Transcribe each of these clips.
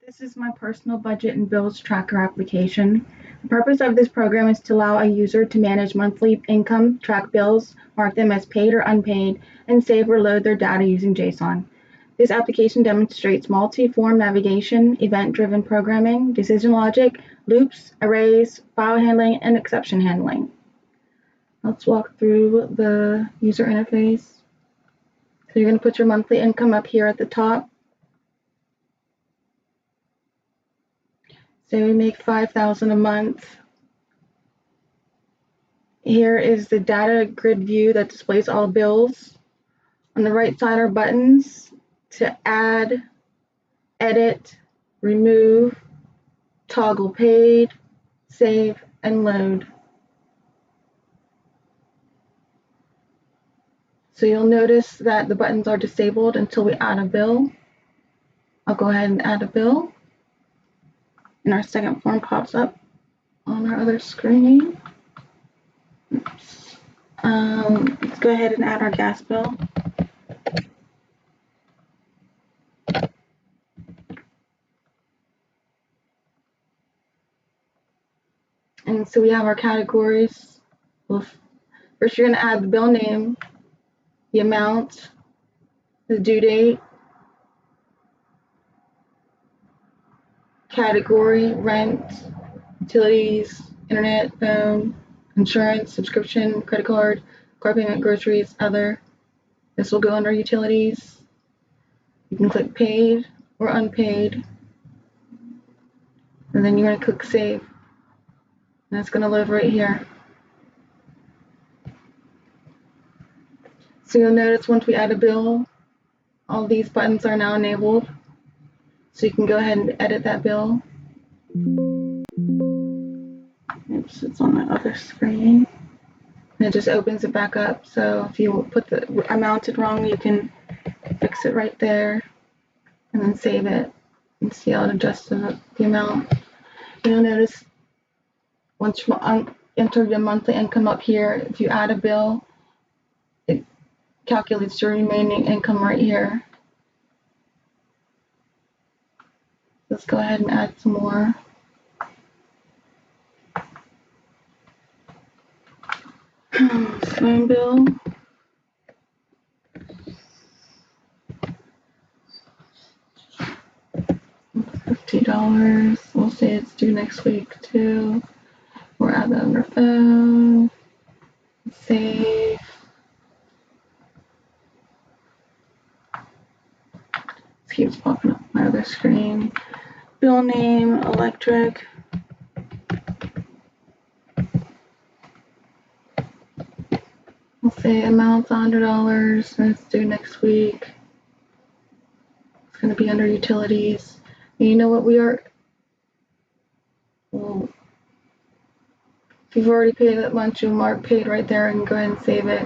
This is my personal budget and bills tracker application. The purpose of this program is to allow a user to manage monthly income, track bills, mark them as paid or unpaid, and save or load their data using JSON. This application demonstrates multi-form navigation, event-driven programming, decision logic, loops, arrays, file handling, and exception handling. Let's walk through the user interface. So you're going to put your monthly income up here at the top. Say we make $5,000 a month. Here is the data grid view that displays all bills. On the right side are buttons to add, edit, remove, toggle paid, save, and load. So you'll notice that the buttons are disabled until we add a bill. I'll go ahead and add a bill. And our second form pops up on our other screen. Oops. Let's go ahead and add our gas bill. And so we have our categories. First, you're going to add the bill name, the amount, the due date, category, rent, utilities, internet, phone, insurance, subscription, credit card, car payment, groceries, other. This will go under utilities. You can click paid or unpaid. And then you're going to click save. And it's going to load right here. So you'll notice once we add a bill, all these buttons are now enabled. So you can go ahead and edit that bill. Oops, it's on my other screen. And it just opens it back up. So if you put the amount wrong, you can fix it right there and then save it and see how it adjusts the amount. You'll notice once you enter your monthly income up here, if you add a bill, it calculates your remaining income right here. Let's go ahead and add some more. Phone bill. $50. We'll say it's due next week too. We'll add that on our phone. Save. This keeps popping up on my other screen. Bill name, electric. We'll say amount's $100 and it's due next week. It's going to be under utilities. And you know what we are? Well, if you've already paid that much, you'll mark paid right there and go ahead and save it.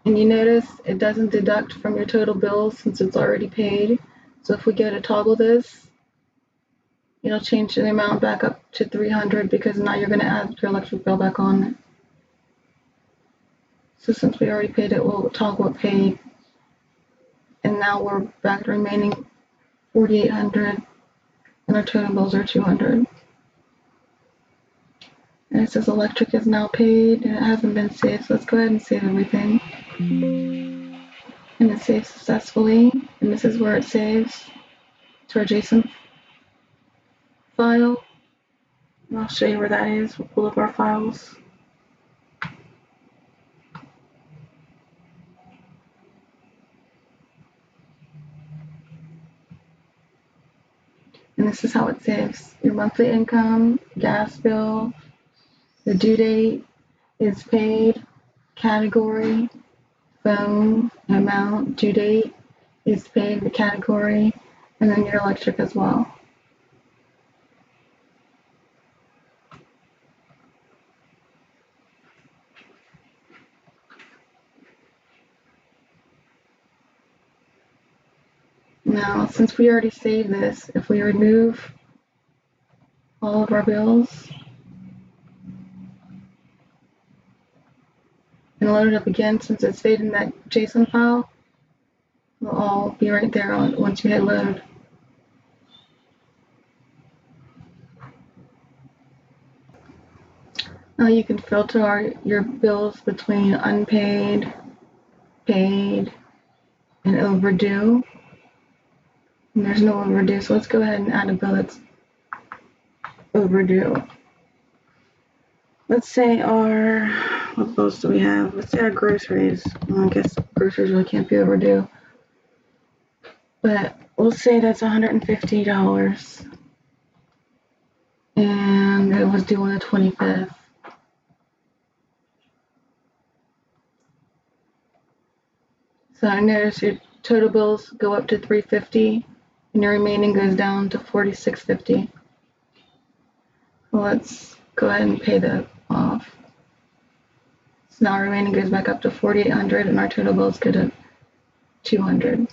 And you notice it doesn't deduct from your total bills since it's already paid. So if we go to toggle this, it'll change the amount back up to $300 because now you're going to add your electric bill back on. So since we already paid it, we'll toggle it paid. And now we're back to remaining $4,800 and our total bills are $200. And it says electric is now paid and it hasn't been saved. So let's go ahead and save everything. And it saves successfully. And this is where it saves to our JSON file. And I'll show you where that is. We'll pull up our files. And this is how it saves your monthly income, gas bill, the due date is paid, category, phone, amount, due date is paid, the category, and then your electric as well. Now, since we already saved this, if we remove all of our bills and load it up again, since it's saved in that JSON file, it'll all be right there once you hit load. Now you can filter your bills between unpaid, paid, and overdue. And there's no overdue, so let's go ahead and add a bill that's overdue. Let's say what bills do we have? Let's say our groceries. Well, I guess groceries really can't be overdue. But we'll say that's $150. And it was due on the 25th. So I notice your total bills go up to $350 and your remaining goes down to $46.50. Well, let's go ahead and pay that off. So now our remaining goes back up to $4,800 and our total bills go to $200.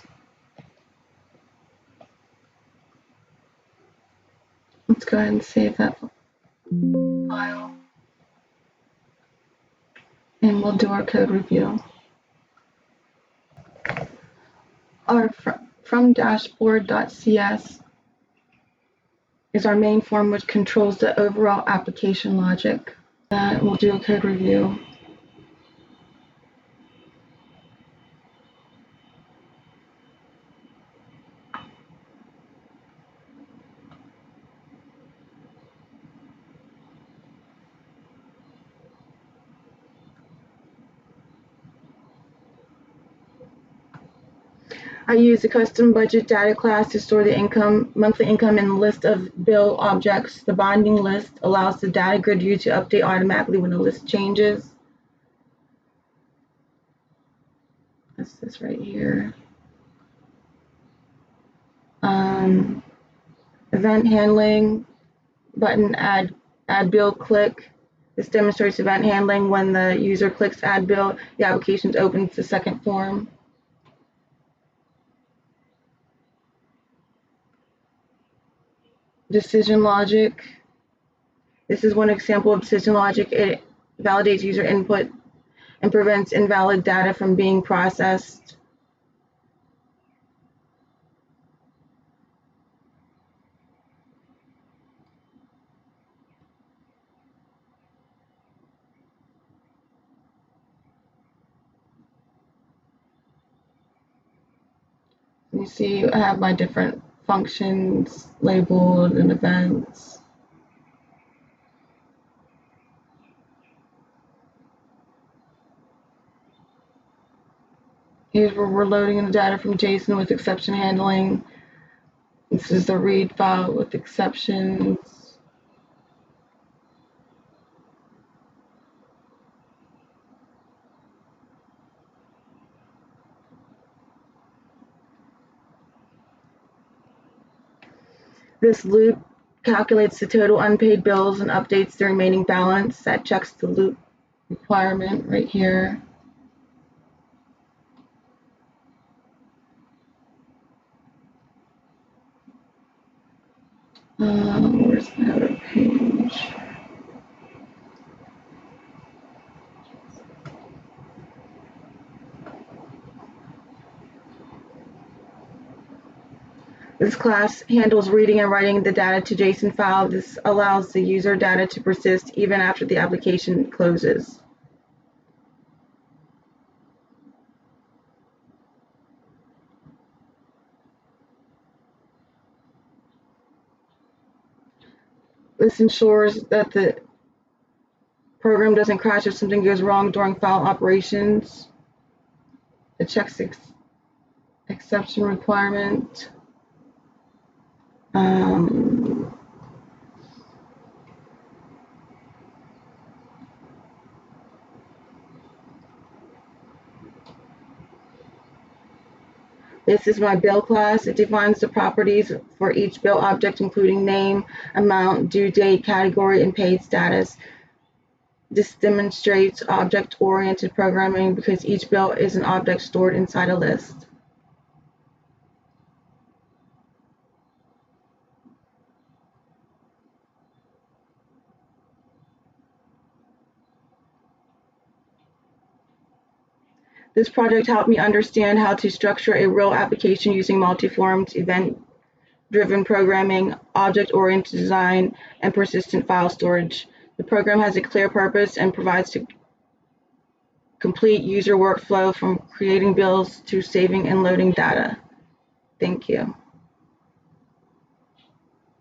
Let's go ahead and save that file. And we'll do our code review. Our from dashboard.cs is our main form, which controls the overall application logic. We'll do a code review. I use the custom budget data class to store the monthly income in list of bill objects. The binding list allows the data grid view to update automatically when the list changes. That's this right here. Event handling button, add bill, click. This demonstrates event handling. When the user clicks add bill, the application opens the second form. Decision logic. This is one example of decision logic. It validates user input and prevents invalid data from being processed. You see, I have my different functions labeled and events. Here's where we're loading the data from JSON with exception handling. This is the read file with exceptions. This loop calculates the total unpaid bills and updates the remaining balance. That checks the loop requirement right here. Where's the other page? This class handles reading and writing the data to JSON file. This allows the user data to persist even after the application closes. This ensures that the program doesn't crash if something goes wrong during file operations. It checks exception requirement. This is my bill class. It defines the properties for each bill object, including name, amount, due date, category, and paid status. This demonstrates object-oriented programming because each bill is an object stored inside a list. This project helped me understand how to structure a real application using multi-forms, event-driven programming, object-oriented design, and persistent file storage. The program has a clear purpose and provides a complete user workflow from creating bills to saving and loading data. Thank you.